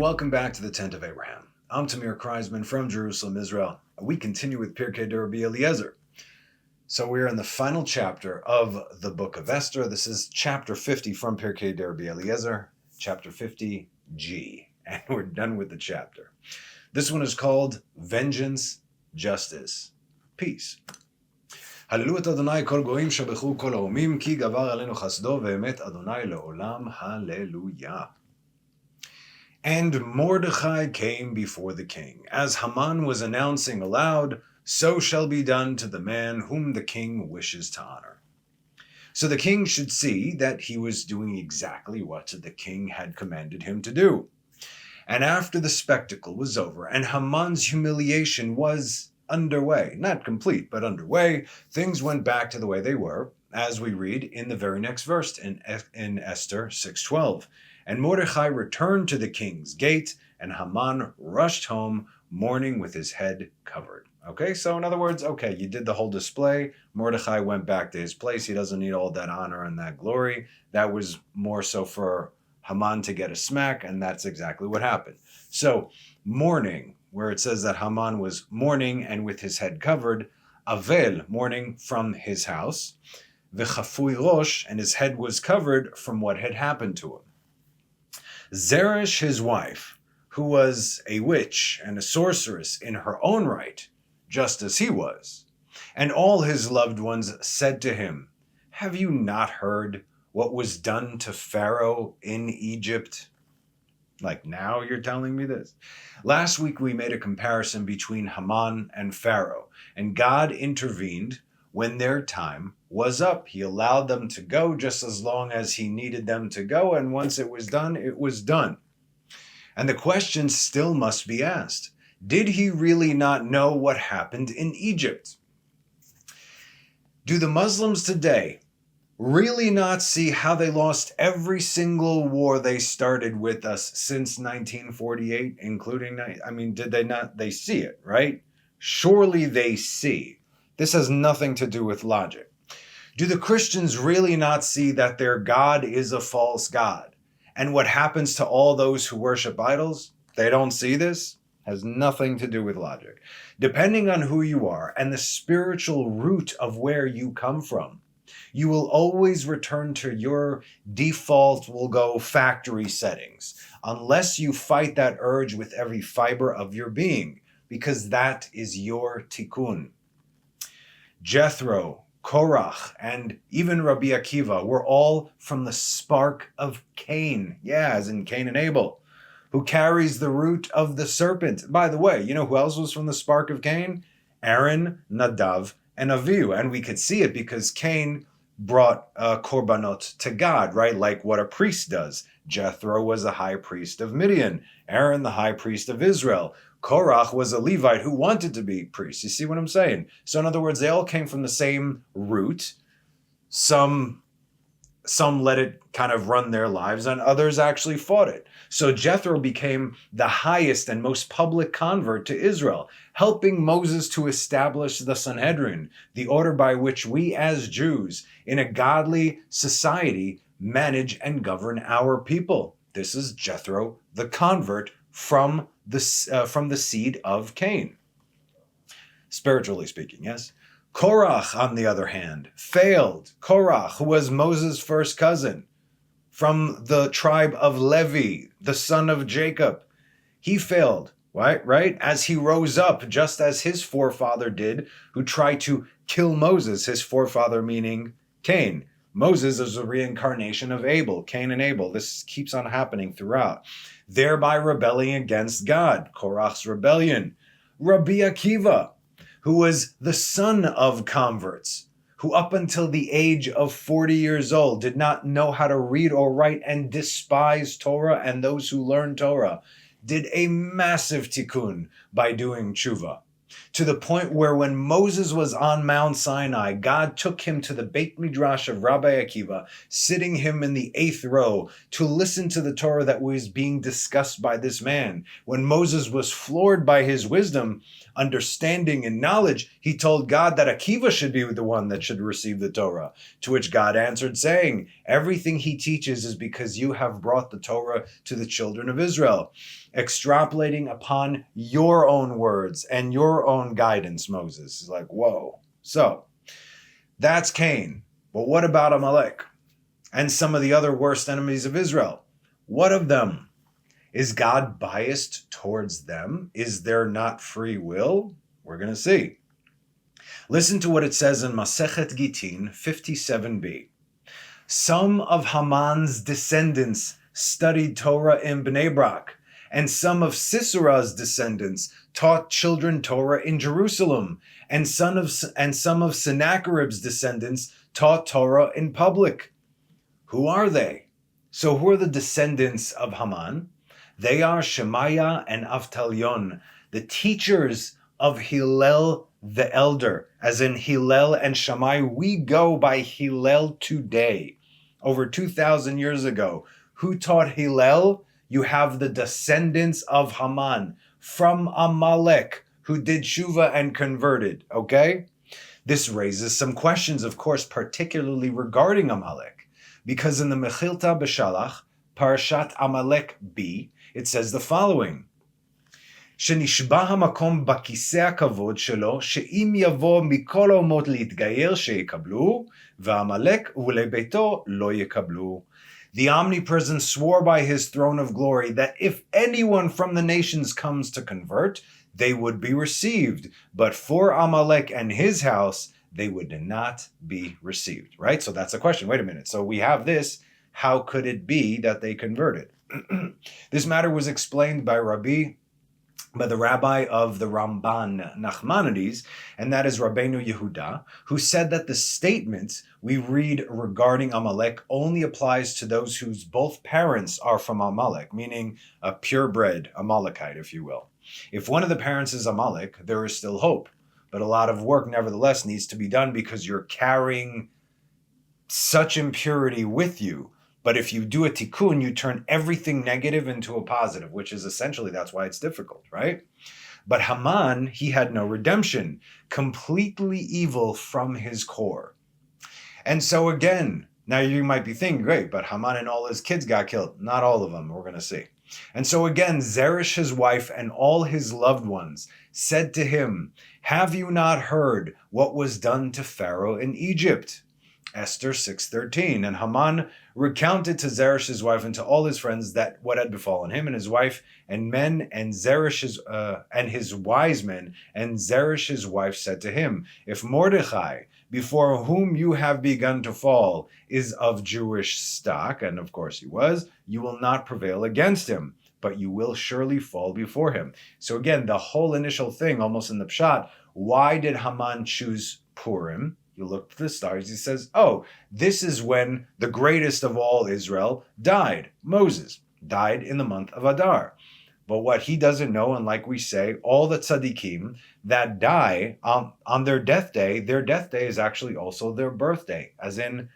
welcome back to the Tent of Abraham. I'm Tamir Kreisman from Jerusalem, Israel. We continue with Pirkei de Rabbi Eliezer. So we're in the final chapter of the book of Esther. This is chapter 50 from Pirkei de Rabbi Eliezer, chapter 50G, and we're done with the chapter. This one is called Vengeance, Justice, Peace. הללו את אדוני כל גויים שבחו כל האומים כי גבר עלינו חסדו ואמת אדוני לעולם hallelujah. And Mordecai came before the king. As Haman was announcing aloud, so shall be done to the man whom the king wishes to honor. So the king should see that he was doing exactly what the king had commanded him to do. And after the spectacle was over and Haman's humiliation was underway, not complete, but underway, things went back to the way they were, as we read in the very next verse in Esther 6:12. And Mordecai returned to the king's gate, and Haman rushed home, mourning with his head covered. Okay, so in other words, okay, you did the whole display. Mordecai went back to his place. He doesn't need all that honor and that glory. That was more so for Haman to get a smack, and that's exactly what happened. So, mourning, where it says that Haman was mourning and with his head covered, Avel, mourning from his house, V'chafui rosh, and his head was covered from what had happened to him. Zeresh, his wife, who was a witch and a sorceress in her own right, just as he was, and all his loved ones said to him, "Have you not heard what was done to Pharaoh in Egypt?" Like, now you're telling me this? Last week we made a comparison between Haman and Pharaoh, and God intervened when their time was up. He allowed them to go just as long as he needed them to go, and once it was done, it was done. And the question still must be asked. Did he really not know what happened in Egypt? Do the Muslims today really not see how they lost every single war they started with us since 1948, including, did they not? They see it, right? Surely they see. This has nothing to do with logic. Do the Christians really not see that their God is a false God? And what happens to all those who worship idols? They don't see this? Has nothing to do with logic. Depending on who you are and the spiritual root of where you come from, you will always return to your default, we'll go factory settings, unless you fight that urge with every fiber of your being, because that is your tikkun. Jethro, Korach, and even Rabbi Akiva were all from the spark of Cain. Yeah, as in Cain and Abel, who carries the root of the serpent. By the way, you know who else was from the spark of Cain? Aaron, Nadav, and Avihu. And we could see it because Cain brought korbanot to God, right? Like what a priest does. Jethro was the high priest of Midian. Aaron, the high priest of Israel. Korach was a Levite who wanted to be priest. You see what I'm saying? So in other words, they all came from the same root. Some let it kind of run their lives, and others actually fought it. So Jethro became the highest and most public convert to Israel, helping Moses to establish the Sanhedrin, the order by which we as Jews in a godly society manage and govern our people. This is Jethro, the convert from the seed of Cain. Spiritually speaking, yes. Korach, on the other hand, failed. Korach, who was Moses' first cousin, from the tribe of Levi, the son of Jacob. He failed, right? As he rose up, just as his forefather did, who tried to kill Moses, his forefather meaning Cain. Moses is a reincarnation of Abel, Cain and Abel. This keeps on happening throughout. Thereby rebelling against God, Korach's rebellion. Rabbi Akiva, who was the son of converts, who up until the age of 40 years old did not know how to read or write and despised Torah and those who learned Torah, did a massive tikkun by doing tshuva. to the point where when Moses was on Mount Sinai, God took him to the Beit Midrash of Rabbi Akiva, sitting him in the 8th row to listen to the Torah that was being discussed by this man. When Moses was floored by his wisdom, understanding, and knowledge, he told God that Akiva should be the one that should receive the Torah. To which God answered, saying, everything he teaches is because you have brought the Torah to the children of Israel, extrapolating upon your own words and your own guidance, Moses. He's like, whoa. So, that's Cain. But what about Amalek and some of the other worst enemies of Israel? What of them? Is God biased towards them? Is there not free will? We're going to see. Listen to what it says in Masechet Gitin 57b. Some of Haman's descendants studied Torah in Bnei Brak, and some of Sisera's descendants taught children Torah in Jerusalem, and some of Sennacherib's descendants taught Torah in public. Who are they? So who are the descendants of Haman? They are Shemaiah and Avtalion, the teachers of Hillel the elder, as in Hillel and Shammai. We go by Hillel today. Over 2,000 years ago, who taught Hillel? You have the descendants of Haman from Amalek, who did Shuva and converted, okay? This raises some questions, of course, particularly regarding Amalek, because in the Mechilta B'Shalach, Parashat Amalek B, it says the following, שנשבע המקום בכיסא הכבוד שלו, שאם יבוא מכל האומות להתגייר שיקבלו, ועמלק ולביתו לא יקבלו. The omnipresent swore by his throne of glory that if anyone from the nations comes to convert, they would be received. But for Amalek and his house, they would not be received. Right? So that's a question. Wait a minute. So we have this. How could it be that they converted? This matter was explained by the rabbi of the Ramban Nachmanides, and that is Rabbeinu Yehuda, who said that the statement we read regarding Amalek only applies to those whose both parents are from Amalek, meaning a purebred Amalekite, if you will. If one of the parents is Amalek, there is still hope, but a lot of work nevertheless needs to be done because you're carrying such impurity with you. But if you do a tikkun, you turn everything negative into a positive, which is essentially, that's why it's difficult, right? But Haman, he had no redemption, completely evil from his core. And so again, now you might be thinking, great, but Haman and all his kids got killed. Not all of them, we're going to see. And so again, Zeresh, his wife, and all his loved ones said to him, have you not heard what was done to Pharaoh in Egypt? Esther 6:13. And Haman recounted to Zeresh's wife and to all his friends that what had befallen him and his wife and men and Zeresh's and his wise men. And Zeresh's wife said to him, if Mordechai, before whom you have begun to fall, is of Jewish stock, and of course he was, you will not prevail against him, but you will surely fall before him. So again, the whole initial thing, almost in the pshat, why did Haman choose Purim? You look at the stars, he says, oh, this is when the greatest of all Israel died. Moses died in the month of Adar. But what he doesn't know, and like we say, all the tzaddikim that die on their death day is actually also their birthday, as in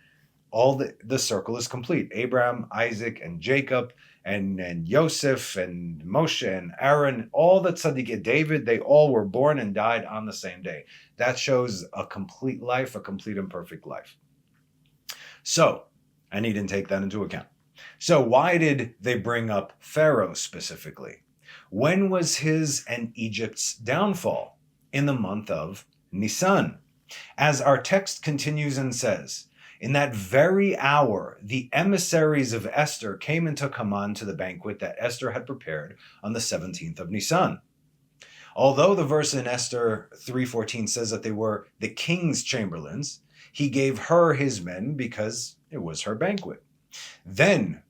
all the circle is complete. Abraham, Isaac, and Jacob, and Yosef, and Moshe, and Aaron, all the tzaddikim, David, they all were born and died on the same day. That shows a complete life, a complete and perfect life. So, and he didn't take that into account. So why did they bring up Pharaoh specifically? When was his and Egypt's downfall? In the month of Nisan. As our text continues and says, in that very hour, the emissaries of Esther came and took Haman to the banquet that Esther had prepared on the 17th of Nisan. Although the verse in Esther 3:14 says that they were the king's chamberlains, he gave her his men because it was her banquet. Then,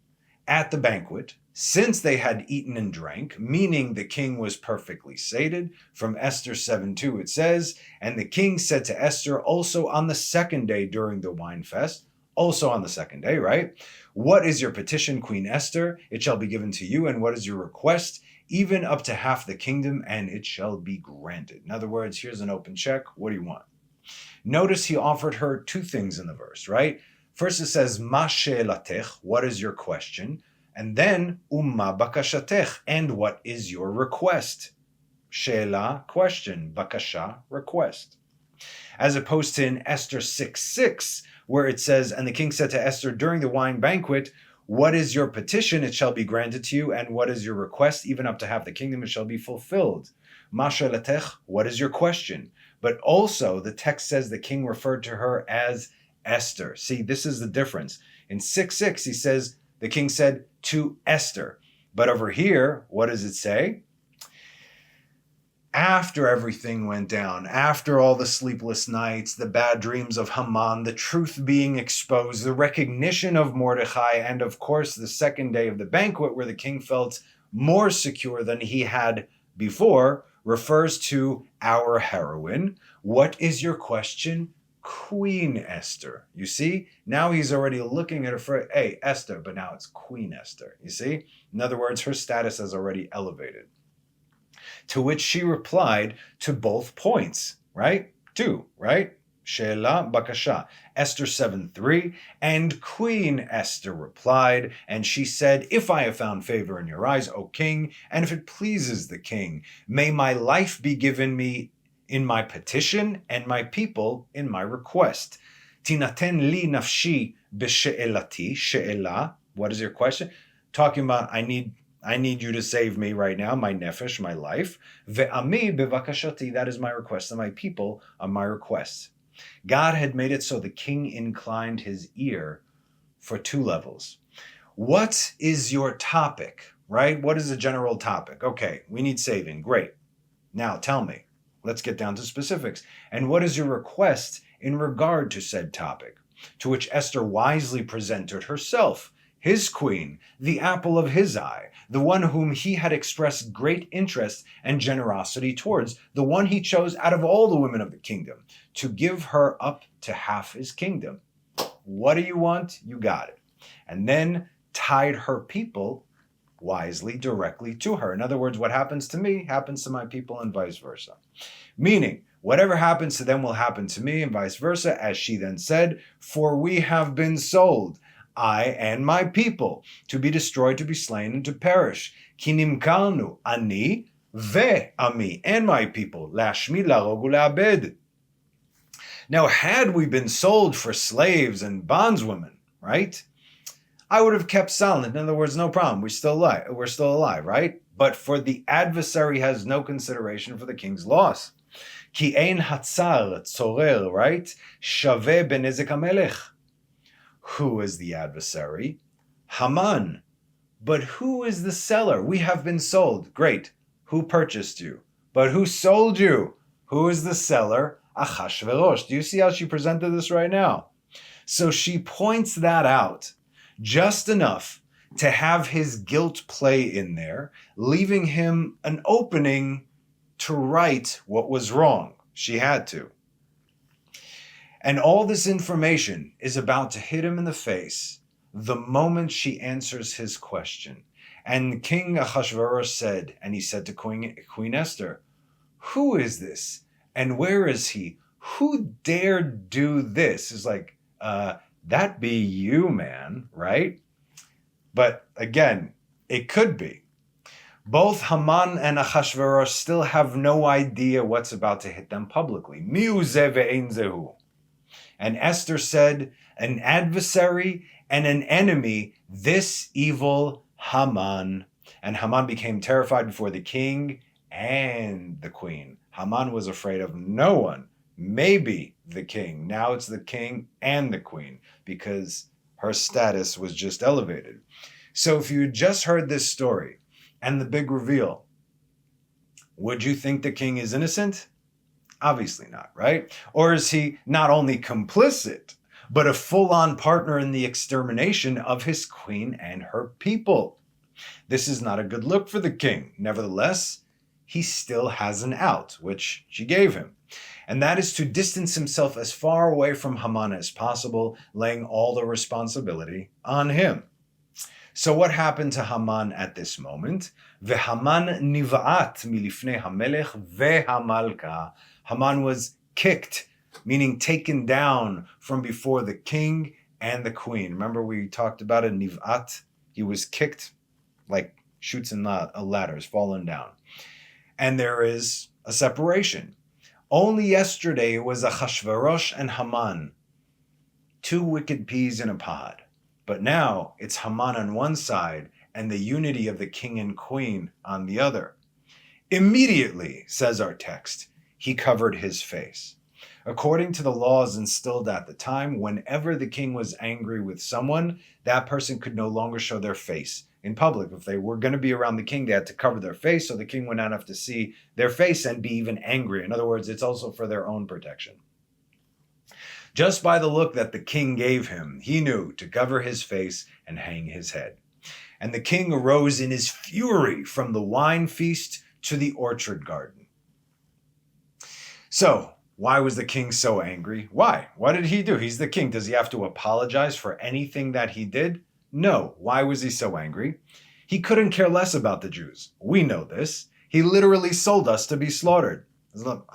at the banquet, since they had eaten and drank, meaning the king was perfectly sated, from Esther 7:2 it says, and the king said to Esther also on the second day during the wine fest, also on the second day, right? What is your petition, Queen Esther? It shall be given to you. And what is your request? even up to half the kingdom, and it shall be granted. In other words, here's an open check. What do you want? Notice he offered her two things in the verse, right? First it says, Ma she'elatech, what is your question? And then, Umma bakashatech, and what is your request? She'ela, question, bakasha, request. As opposed to in Esther 6:6, where it says, and the king said to Esther during the wine banquet, what is your petition? It shall be granted to you. And what is your request? Even up to half the kingdom, it shall be fulfilled. Ma she'elatech, what is your question? But also, the text says the king referred to her as Esther. See, this is the difference. In 6:6, he says, the king said to Esther. But over here, what does it say? After everything went down, after all the sleepless nights, the bad dreams of Haman, the truth being exposed, the recognition of Mordecai, and of course the second day of the banquet where the king felt more secure than he had before, refers to our heroine. What is your question? Queen Esther. You see? Now he's already looking at her for, hey, Esther, but now it's Queen Esther. You see? In other words, her status has already elevated. To which she replied to both points, right? Two, right? She'ela bakasha. Esther 7:3, and Queen Esther replied, and she said, if I have found favor in your eyes, O king, and if it pleases the king, may my life be given me in my petition, and my people in my request. Tinaten li nafshi b'she'elati. She'ela, what is your question? Talking about, I need you to save me right now, my nefesh, my life. Ve'ami bevakashati, that is my request, and my people are my requests. God had made it so the king inclined his ear for two levels. What is your topic, right? What is the general topic? Okay, we need saving. Great. Now tell me. Let's get down to specifics. And what is your request in regard to said topic? To which Esther wisely presented herself, his queen, the apple of his eye, the one whom he had expressed great interest and generosity towards, the one he chose out of all the women of the kingdom, to give her up to half his kingdom. What do you want? You got it. And then tied her people wisely directly to her. In other words, what happens to me happens to my people and vice versa. Meaning, whatever happens to them will happen to me and vice versa, as she then said, for we have been sold, I and my people, to be destroyed, to be slain, and to perish. Ki nimkarnu, ani ve'ami, and my people, lashmi, larog, u'le'abed. Now, had we been sold for slaves and bondswomen, right? I would have kept silent. In other words, no problem. We're still alive, right? But for the adversary has no consideration for the king's loss. Ki ein hatzar tzorer, right? Shaveh benezek hamelech. Who is the adversary? Haman. But who is the seller? We have been sold. Great. Who purchased you? But who sold you? Who is the seller? Achashverosh. Do you see how she presented this right now? So she points that out just enough to have his guilt play in there, leaving him an opening to right what was wrong. She had to. And all this information is about to hit him in the face the moment she answers his question. And King Ahasuerus said, and he said to Queen Esther, who is this? And where is he? Who dared do this? It's like, that be you, man, right? But again, it could be. Both Haman and Ahasuerus still have no idea what's about to hit them publicly. Miu ze ve'ein zehu. And Esther said, an adversary and an enemy, this evil Haman. And Haman became terrified before the king and the queen. Haman was afraid of no one, maybe the king. Now it's the king and the queen, because her status was just elevated. So if you had just heard this story and the big reveal, would you think the king is innocent? Obviously not, right? Or is he not only complicit, but a full-on partner in the extermination of his queen and her people? This is not a good look for the king. Nevertheless, he still has an out, which she gave him. And that is to distance himself as far away from Haman as possible, laying all the responsibility on him. So what happened to Haman at this moment? Vehaman niva'at milifnei hamelech vehamalka. Haman was kicked, meaning taken down from before the king and the queen. Remember we talked about it, niv'at? He was kicked like shoots and ladders, fallen down. And there is a separation. Only yesterday it was Achashverosh and Haman, two wicked peas in a pod. But now it's Haman on one side and the unity of the king and queen on the other. Immediately, says our text, he covered his face. According to the laws instilled at the time, whenever the king was angry with someone, that person could no longer show their face in public. If they were going to be around the king, they had to cover their face so the king would not have to see their face and be even angry. In other words, it's also for their own protection. Just by the look that the king gave him, he knew to cover his face and hang his head. And the king arose in his fury from the wine feast to the orchard garden. So, why was the king so angry? Why? What did he do? He's the king. Does he have to apologize for anything that he did? No. Why was he so angry? He couldn't care less about the Jews. We know this. He literally sold us to be slaughtered.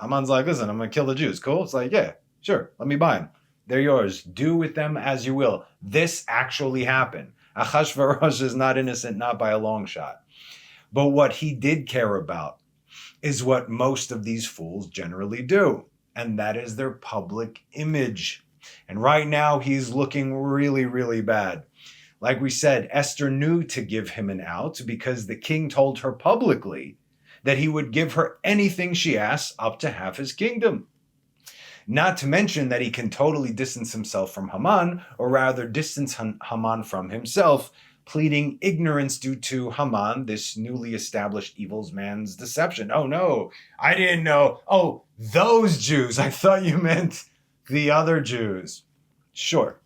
Haman's like, listen, I'm going to kill the Jews. Cool? It's like, yeah, sure. Let me buy them. They're yours. Do with them as you will. This actually happened. Achashverosh is not innocent, not by a long shot. But what he did care about is what most of these fools generally do, and that is their public image. And right now, he's looking really, really bad. Like we said, Esther knew to give him an out because the king told her publicly that he would give her anything she asked, up to half his kingdom. Not to mention that he can totally distance himself from Haman, or rather distance Haman from himself, pleading ignorance due to Haman, this newly established evil man's deception. Oh no, I didn't know. Oh, those Jews. I thought you meant the other Jews. Sure.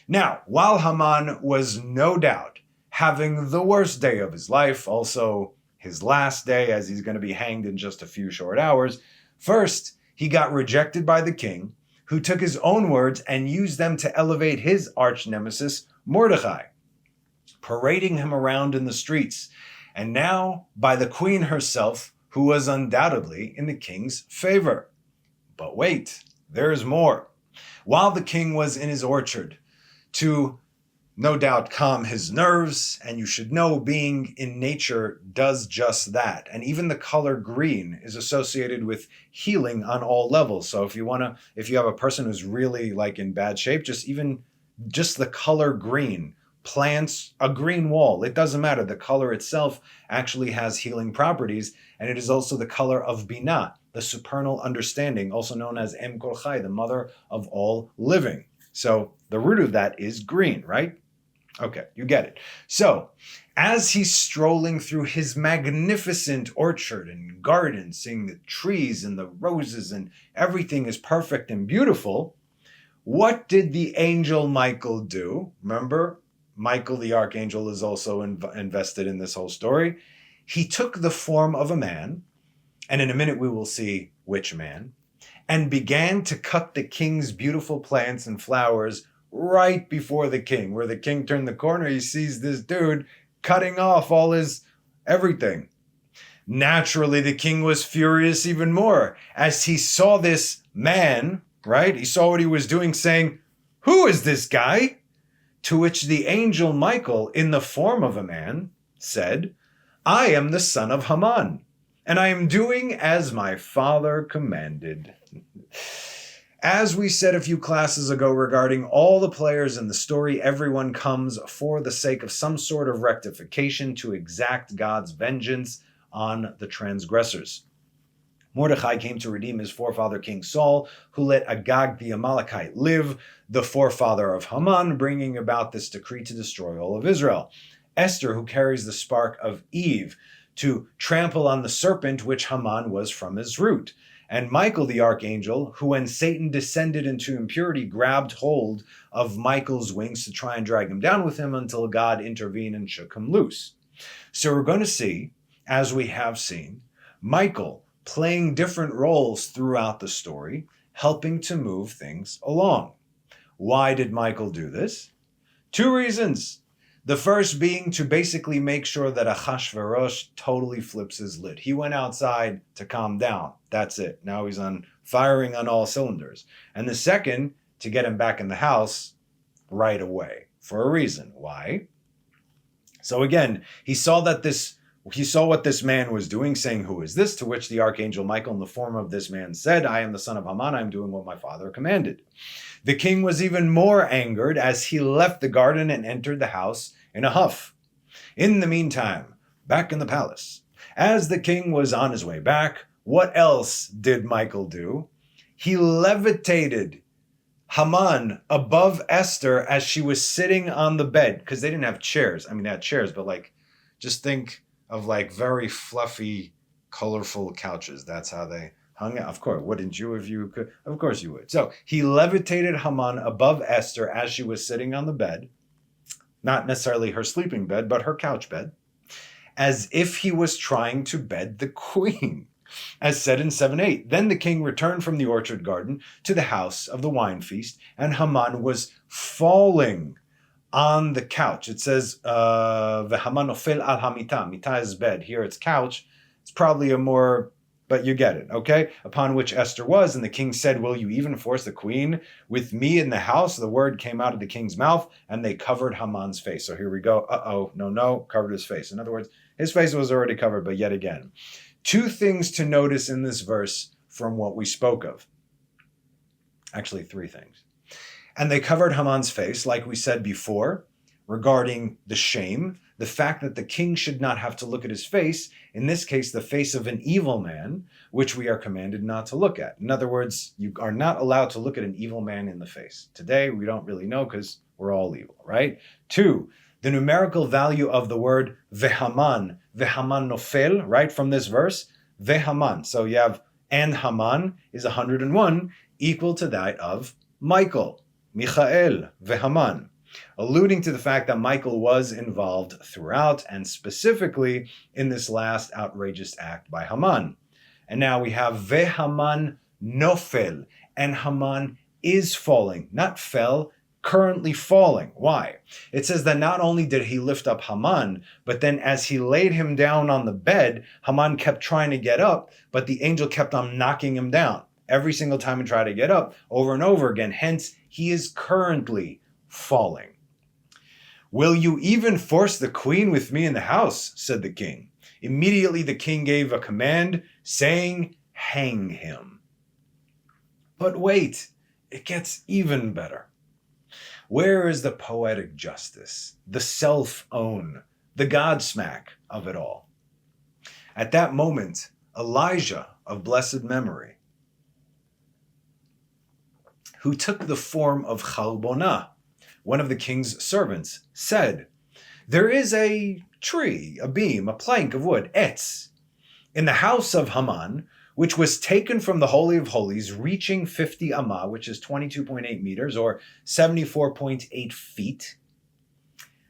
Now, while Haman was no doubt having the worst day of his life, also his last day as he's going to be hanged in just a few short hours, first, he got rejected by the king, who took his own words and used them to elevate his arch nemesis, Mordecai, parading him around in the streets, and now by the queen herself, who was undoubtedly in the king's favor. But wait, there's more. While the king was in his orchard, to no doubt calm his nerves, and you should know being in nature does just that. And even the color green is associated with healing on all levels. So if you have a person who's really like in bad shape, just the color green, plants a green wall, it doesn't matter. The color itself actually has healing properties, and it is also the color of Binah, the supernal understanding, also known as Em Kol Chai, the mother of all living. So the root of that is green, right? Okay, you get it. So, as he's strolling through his magnificent orchard and garden, seeing the trees and the roses and everything is perfect and beautiful, what did the angel Michael do? Remember, Michael the archangel is also invested in this whole story. He took the form of a man, and in a minute we will see which man, and began to cut the king's beautiful plants and flowers right before the king. Where the king turned the corner, he sees this dude cutting off all his everything. Naturally, the king was furious even more as he saw this man, right? He saw what he was doing, saying, "Who is this guy?" To which the angel Michael, in the form of a man, said, "I am the son of Haman, and I am doing as my father commanded." As we said a few classes ago regarding all the players in the story, everyone comes for the sake of some sort of rectification to exact God's vengeance on the transgressors. Mordecai came to redeem his forefather King Saul, who let Agag the Amalekite live, the forefather of Haman, bringing about this decree to destroy all of Israel. Esther, who carries the spark of Eve, to trample on the serpent which Haman was from his root. And Michael the archangel, who when Satan descended into impurity, grabbed hold of Michael's wings to try and drag him down with him until God intervened and shook him loose. So we're going to see, as we have seen, Michael playing different roles throughout the story, helping to move things along. Why did Michael do this? Two reasons. The first being to basically make sure that Achashverosh totally flips his lid. He went outside to calm down. That's it. Now he's firing on all cylinders. And the second, to get him back in the house right away for a reason. Why? So again, he saw what this man was doing, saying, "Who is this?" To which the archangel Michael in the form of this man said, "I am the son of Haman. I am doing what my father commanded." The king was even more angered as he left the garden and entered the house in a huff. In the meantime, back in the palace, as the king was on his way back, what else did Michael do? He levitated Haman above Esther as she was sitting on the bed, because they didn't have chairs. I mean, they had chairs, but just think of very fluffy, colorful couches. That's how they hung out. Of course, wouldn't you if you could? Of course you would. So he levitated Haman above Esther as she was sitting on the bed, not necessarily her sleeping bed, but her couch bed, as if he was trying to bed the queen, as said in 7:8. Then the king returned from the orchard garden to the house of the wine feast, and Haman was falling on the couch. It says, "V'Haman nofel al hamita." Mita is bed. Here it's couch. It's probably but you get it, okay? Upon which Esther was, and the king said, "Will you even force the queen with me in the house?" The word came out of the king's mouth, and they covered Haman's face. So here we go. No, covered his face. In other words, his face was already covered, but yet again. Two things to notice in this verse from what we spoke of. Actually, three things. And they covered Haman's face, like we said before, regarding the shame, the fact that the king should not have to look at his face, in this case, the face of an evil man, which we are commanded not to look at. In other words, you are not allowed to look at an evil man in the face. Today, we don't really know because we're all evil, right? Two, the numerical value of the word vehaman nofel, right, from this verse, vehaman. So you have, and Haman is 101, equal to that of Michael, Michael, vehaman, alluding to the fact that Michael was involved throughout, and specifically in this last outrageous act by Haman. And now we have vehaman nofel, and Haman is falling, not fell, currently falling. Why? It says that not only did he lift up Haman, but then as he laid him down on the bed, Haman kept trying to get up, but the angel kept on knocking him down every single time he tried to get up, over and over again. Hence, he is currently falling. "Will you even force the queen with me in the house?" said the king. Immediately the king gave a command, saying, "Hang him." But wait, it gets even better. Where is the poetic justice, the self-own, the Godsmack of it all? At that moment, Elijah of blessed memory, who took the form of Chalbonah, one of the king's servants, said, "There is a tree, a beam, a plank of wood, etz, in the house of Haman, which was taken from the Holy of Holies, reaching 50 amah, which is 22.8 meters, or 74.8 feet,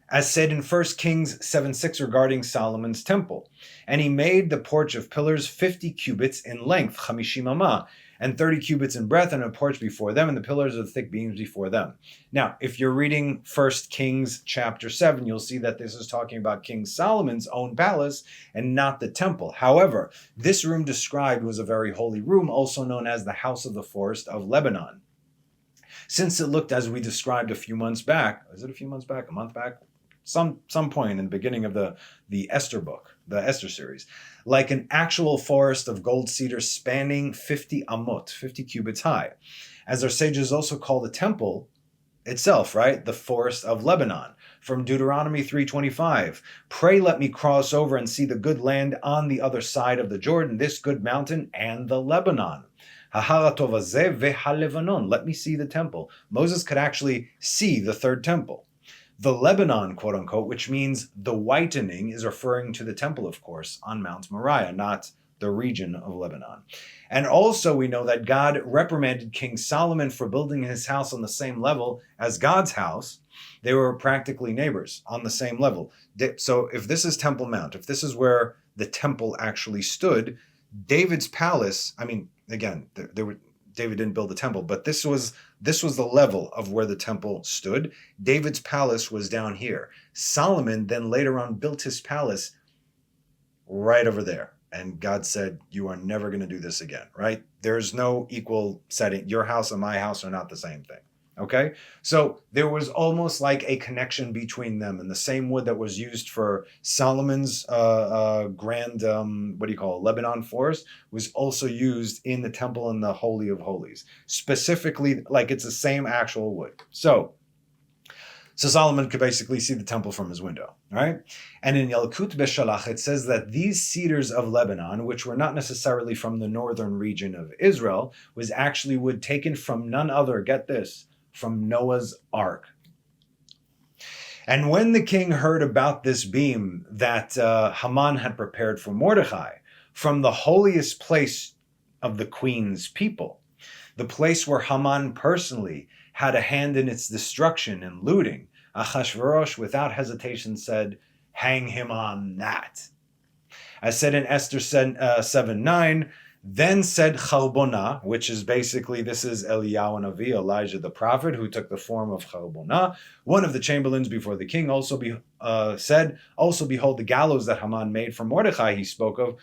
as said in 1 Kings 7:6 regarding Solomon's temple. And he made the porch of pillars 50 cubits in length, 50 amah, and 30 cubits in breadth, and a porch before them, and the pillars of the thick beams before them." Now, if you're reading 1 Kings chapter 7, you'll see that this is talking about King Solomon's own palace and not the temple. However, this room described was a very holy room, also known as the House of the Forest of Lebanon. Since it looked, as we described a few months back, is it a few months back, a month back? Some point in the beginning of the Esther book, the Esther series, like an actual forest of gold cedar spanning 50 amot, 50 cubits high. As our sages also call the temple itself, right? The forest of Lebanon. From Deuteronomy 3:25, "Pray let me cross over and see the good land on the other side of the Jordan, this good mountain and the Lebanon. Haharatov hazeh ve'halevanon." Let me see the temple. Moses could actually see the third temple. The Lebanon, quote unquote, which means the whitening, is referring to the temple, of course, on Mount Moriah, not the region of Lebanon. And also we know that God reprimanded King Solomon for building his house on the same level as God's house. They were practically neighbors on the same level. So if this is Temple Mount, if this is where the temple actually stood, David's palace, I mean, again, David didn't build the temple, but this was the level of where the temple stood. David's palace was down here. Solomon then later on built his palace right over there. And God said, you are never going to do this again, right? There's no equal setting. Your house and my house are not the same thing. Okay, so there was almost like a connection between them, and the same wood that was used for Solomon's grand, Lebanon forest was also used in the temple in the Holy of Holies. Specifically, like it's the same actual wood. So Solomon could basically see the temple from his window, right? And in Yalkut Beshalach, it says that these cedars of Lebanon, which were not necessarily from the northern region of Israel, was actually wood taken from none other, get this, from Noah's Ark. And when the king heard about this beam that Haman had prepared for Mordechai from the holiest place of the queen's people, the place where Haman personally had a hand in its destruction and looting, Achashverosh without hesitation said, hang him on that. As said in Esther 7:9, then said Chalbonah, which is basically, this is Eliyahu Navi, Elijah the prophet, who took the form of Chalbonah, one of the chamberlains before the king, said, also behold the gallows that Haman made for Mordechai he spoke well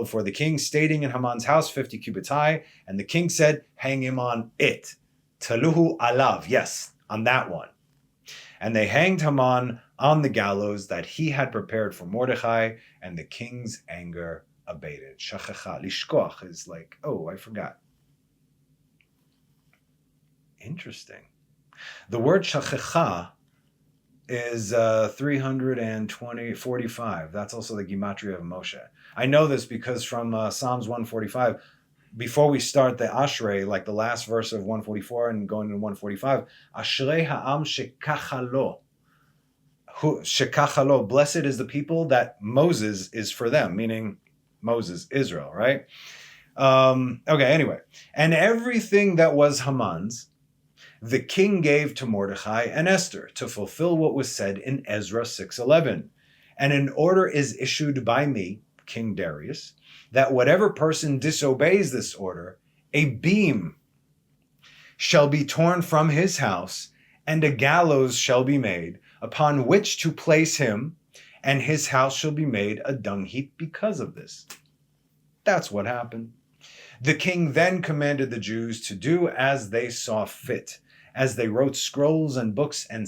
before the king, stating in Haman's house 50 cubits high, and the king said, hang him on it. Taluhu alav, yes, on that one. And they hanged Haman on the gallows that he had prepared for Mordechai, and the king's anger abated. Shachacha, lishkoch is like, oh, I forgot. Interesting. The word shachacha is 345. That's also the gematria of Moshe. I know this because from Psalms 145, before we start the Ashrei, like the last verse of 144 and going to 145, Ashrei ha'am shekachalo. Shekachalo, blessed is the people that Moses is for them, meaning Moses, Israel, right? Anyway. And everything that was Haman's, the king gave to Mordechai and Esther to fulfill what was said in Ezra 6:11. And an order is issued by me, King Darius, that whatever person disobeys this order, a beam shall be torn from his house, and a gallows shall be made, upon which to place him, and his house shall be made a dung heap because of this. That's what happened. The king then commanded the Jews to do as they saw fit, as they wrote scrolls and books and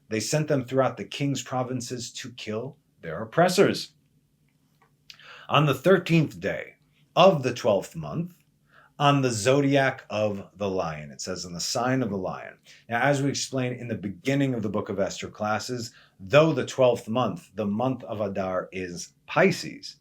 they sent them throughout the king's provinces to kill their oppressors. On the 13th day of the 12th month, on the zodiac of the lion. It says, in the sign of the lion. Now, as we explained in the beginning of the Book of Esther classes, though the 12th month, the month of Adar, is Pisces,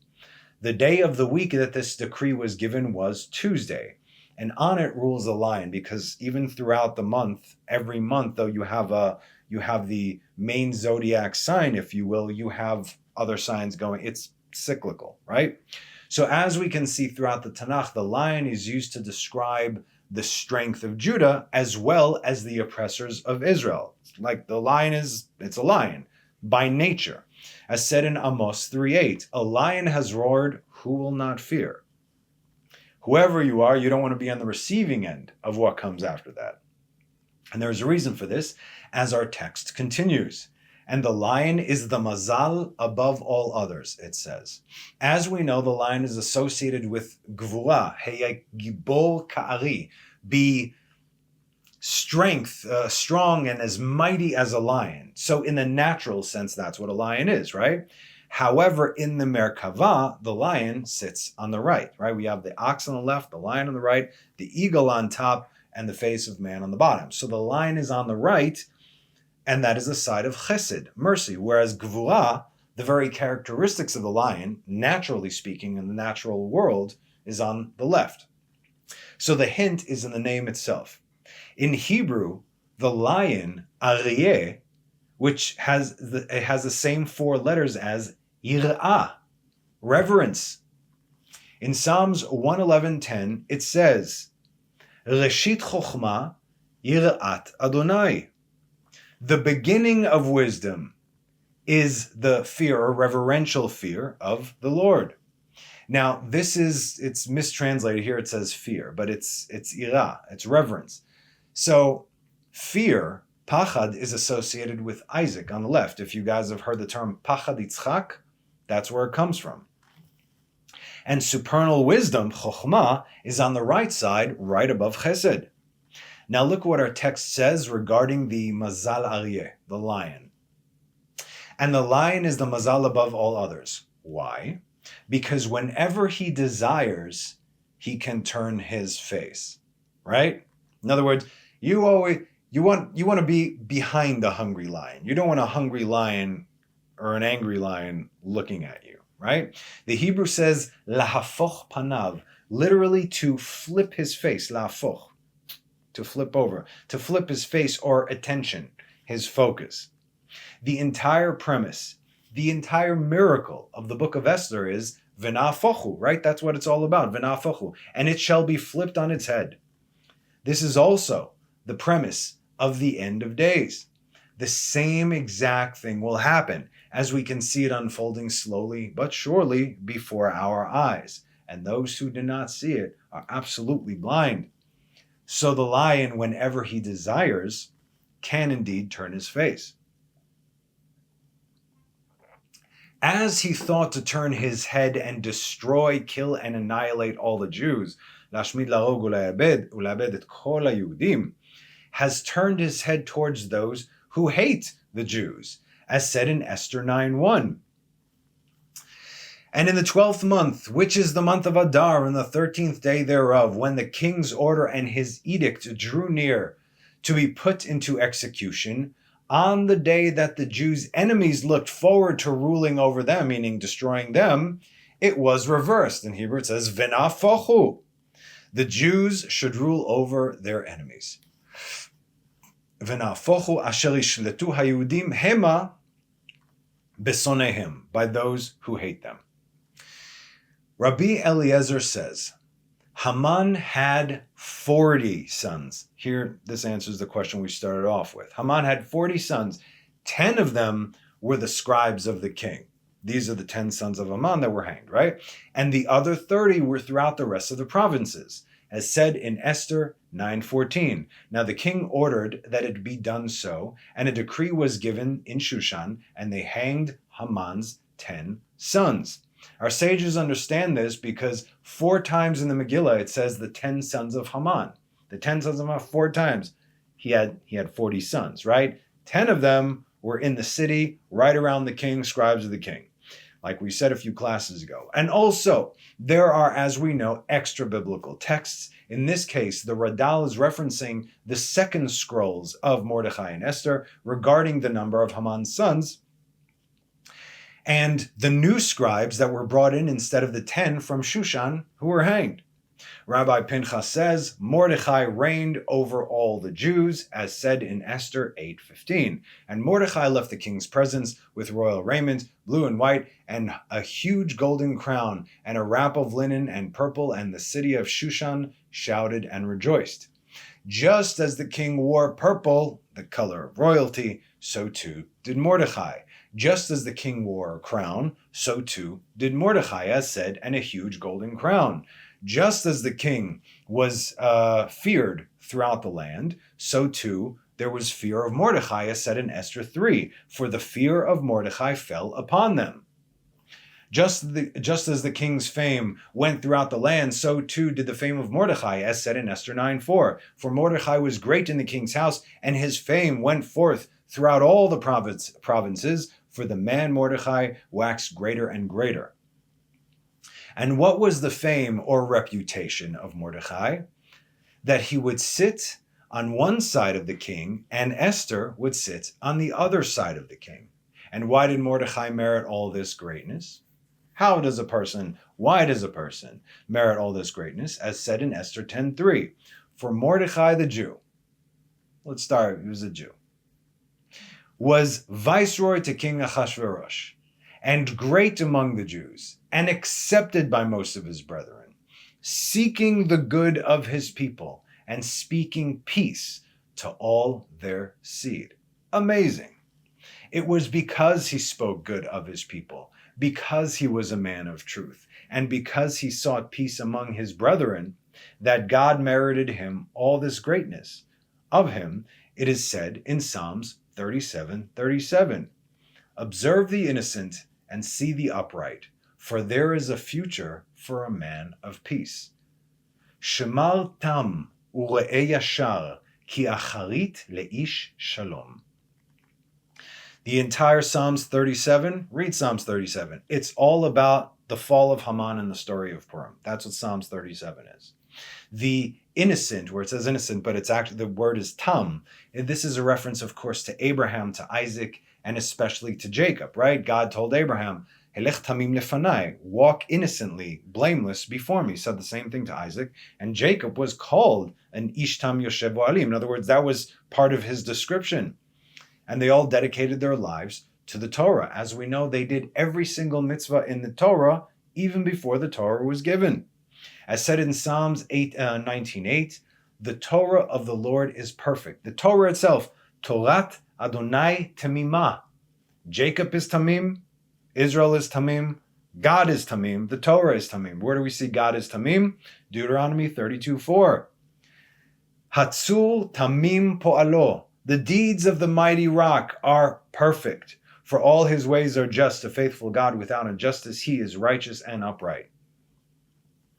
the day of the week that this decree was given was Tuesday. And on it rules the lion, because even throughout the month, every month, though you have the main zodiac sign, if you will, you have other signs going. It's cyclical, right? So as we can see throughout the Tanakh, the lion is used to describe the strength of Judah as well as the oppressors of Israel. Like the lion it's a lion by nature. As said in Amos 3:8, a lion has roared, who will not fear? Whoever you are, you don't want to be on the receiving end of what comes after that. And there's a reason for this, as our text continues. And the lion is the mazal above all others, it says. As we know, the lion is associated with gvura, heya gibor ka'ari, be strength, strong and as mighty as a lion. So in the natural sense, that's what a lion is, right? However, in the Merkava, the lion sits on the right? We have the ox on the left, the lion on the right, the eagle on top, and the face of man on the bottom. So the lion is on the right, and that is the side of chesed, mercy, whereas gvura, the very characteristics of the lion, naturally speaking, in the natural world, is on the left. So the hint is in the name itself. In Hebrew, the lion, aryeh, which has the same four letters as yirah, reverence. In Psalms 111:10, it says, Reshit chokhmah yirat Adonai. The beginning of wisdom is the fear or reverential fear of the Lord. Now, it's mistranslated here. It says fear, but it's ira, it's reverence. So fear, pachad, is associated with Isaac on the left. If you guys have heard the term pachad Yitzchak, that's where it comes from. And supernal wisdom, chokhmah, is on the right side, right above chesed. Now look what our text says regarding the mazal aryeh, the lion. And the lion is the mazal above all others. Why? Because whenever he desires, he can turn his face, right? In other words, you want to be behind a hungry lion. You don't want a hungry lion or an angry lion looking at you, right? The Hebrew says lahafoch panav, literally to flip his face, lahafoch, to flip over, to flip his face or attention, his focus. The entire premise, the entire miracle of the book of Esther is v'nafochu, right? That's what it's all about, v'nafochu. And it shall be flipped on its head. This is also the premise of the end of days. The same exact thing will happen as we can see it unfolding slowly but surely before our eyes. And those who do not see it are absolutely blind. So the lion, whenever he desires, can indeed turn his face. As he thought to turn his head and destroy, kill, and annihilate all the Jews, להשמיד, להרוג ולאבד את כל היהודים, has turned his head towards those who hate the Jews, as said in Esther 9:1. And in the 12th month, which is the month of Adar, in the 13th day thereof, when the king's order and his edict drew near to be put into execution, on the day that the Jews' enemies looked forward to ruling over them, meaning destroying them, it was reversed. In Hebrew it says, v'nafochu. The Jews should rule over their enemies. V'nafochu asher yishletu hayudim hema besonehem, by those who hate them. Rabbi Eliezer says, Haman had 40 sons. Here, this answers the question we started off with. Haman had 40 sons. 10 of them were the scribes of the king. These are the 10 sons of Haman that were hanged, right? And the other 30 were throughout the rest of the provinces, as said in Esther 9:14. Now the king ordered that it be done so, and a decree was given in Shushan, and they hanged Haman's 10 sons. Our sages understand this because 4 times in the Megillah it says the 10 sons of Haman. The 10 sons of Haman, 4 times. He had 40 sons, right? 10 of them were in the city, right around the king, scribes of the king, like we said a few classes ago. And also, there are, as we know, extra biblical texts. In this case, the Radal is referencing the second scrolls of Mordechai and Esther regarding the number of Haman's sons, and the new scribes that were brought in instead of the 10 from Shushan who were hanged. Rabbi Pinchas says, Mordechai reigned over all the Jews, as said in Esther 8:15. And Mordechai left the king's presence with royal raiment, blue and white, and a huge golden crown, and a wrap of linen and purple, and the city of Shushan shouted and rejoiced. Just as the king wore purple, the color of royalty, so too did Mordechai. Just as the king wore a crown, so too did Mordechai, as said, and a huge golden crown. Just as the king was feared throughout the land, so too there was fear of Mordechai, as said in Esther 3, for the fear of Mordechai fell upon them. Just as the king's fame went throughout the land, so too did the fame of Mordechai, as said in Esther 9:4. For Mordechai was great in the king's house, and his fame went forth throughout all the provinces, for the man Mordechai waxed greater and greater. And what was the fame or reputation of Mordechai? That he would sit on one side of the king, and Esther would sit on the other side of the king. And why did Mordechai merit all this greatness? Why does a person merit all this greatness? As said in Esther 10:3. For Mordechai the Jew, let's start, he was a Jew, was viceroy to King Ahasuerus, and great among the Jews, and accepted by most of his brethren, seeking the good of his people, and speaking peace to all their seed. Amazing. It was because he spoke good of his people, because he was a man of truth, and because he sought peace among his brethren, that God merited him all this greatness. Of him it is said in Psalms 37:37, observe the innocent and see the upright, for there is a future for a man of peace. Shemar tam ure'e yashar, ki acharit leish shalom. The entire Psalms 37, read Psalms 37. It's all about the fall of Haman and the story of Purim. That's what Psalms 37 is. The innocent, where it says innocent, but it's actually, the word is tam. And this is a reference, of course, to Abraham, to Isaac, and especially to Jacob, right? God told Abraham, Helech tamim lefanai, walk innocently, blameless before me. He said the same thing to Isaac. And Jacob was called an ish tam yoshev v'alim. In other words, that was part of his description. And they all dedicated their lives to the Torah. As we know, they did every single mitzvah in the Torah, even before the Torah was given. As said in Psalms 19:8, the Torah of the Lord is perfect. The Torah itself, Torat Adonai Tamimah. Jacob is Tamim, Israel is Tamim, God is Tamim, the Torah is Tamim. Where do we see God is Tamim? Deuteronomy 32:4. Hatzul Tamim Po'alo. The deeds of the mighty rock are perfect, for all his ways are just. A faithful God without injustice, he is righteous and upright.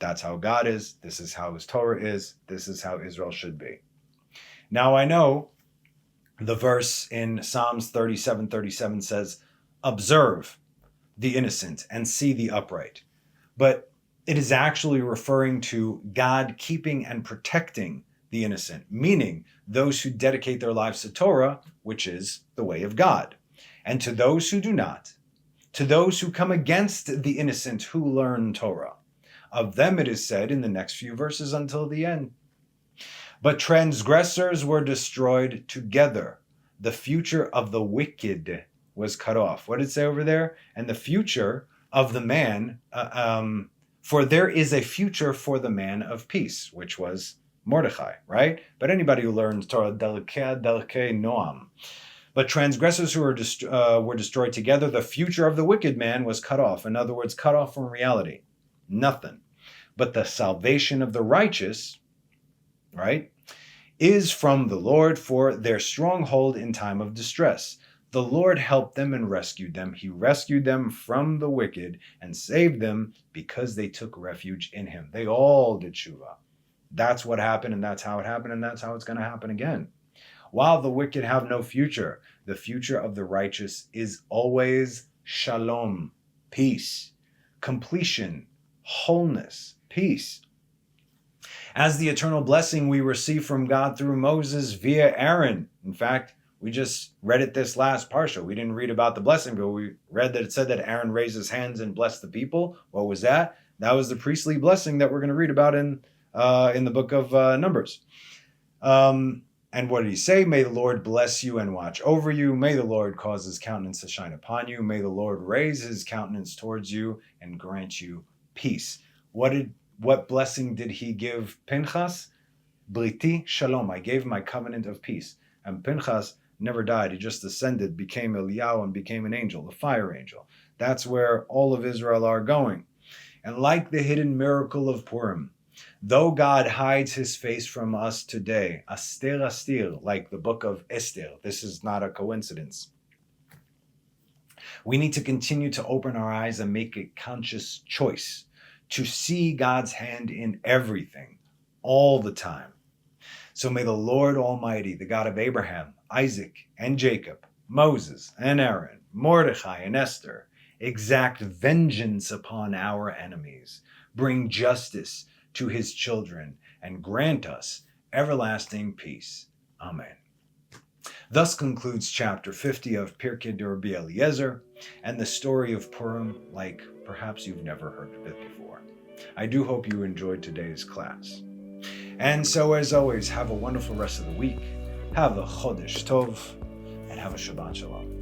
That's how God is. This is how his Torah is. This is how Israel should be. Now I know the verse in Psalms 37:37 says, observe the innocent and see the upright. But it is actually referring to God keeping and protecting the innocent, meaning those who dedicate their lives to Torah, which is the way of God. And to those who do not, to those who come against the innocent who learn Torah. Of them it is said in the next few verses until the end. But transgressors were destroyed together. The future of the wicked was cut off. What did it say over there? And the future of the man, for there is a future for the man of peace, which was Mordechai, right? But anybody who learns Torah, Delkei Noam. But transgressors who were destroyed together, the future of the wicked man was cut off. In other words, cut off from reality. Nothing. But the salvation of the righteous, right, is from the Lord for their stronghold in time of distress. The Lord helped them and rescued them. He rescued them from the wicked and saved them because they took refuge in him. They all did tshuva. That's what happened, and that's how it happened, and that's how it's going to happen again. While the wicked have no future, the future of the righteous is always shalom, peace, completion, wholeness, peace. As the eternal blessing we receive from God through Moses via Aaron. In fact, we just read it this last parsha. We didn't read about the blessing, but we read that it said that Aaron raised his hands and blessed the people. What was that? That was the priestly blessing that we're going to read about in the book of Numbers. And what did he say? May the Lord bless you and watch over you. May the Lord cause his countenance to shine upon you. May the Lord raise his countenance towards you and grant you peace. What blessing did he give Pinchas? Briti shalom. I gave my covenant of peace. And Pinchas never died. He just ascended, became Eliyahu, and became an angel, the fire angel. That's where all of Israel are going. And like the hidden miracle of Purim, though God hides his face from us today, Aster Astir, like the book of Esther, this is not a coincidence. We need to continue to open our eyes and make a conscious choice to see God's hand in everything, all the time. So may the Lord Almighty, the God of Abraham, Isaac, and Jacob, Moses and Aaron, Mordechai and Esther, exact vengeance upon our enemies, bring justice to his children, and grant us everlasting peace. Amen. Thus concludes chapter 50 of Pirkei Rabbi Eliezer, and the story of Purim like perhaps you've never heard of it before. I do hope you enjoyed today's class. And so, as always, have a wonderful rest of the week, have a Chodesh Tov, and have a Shabbat Shalom.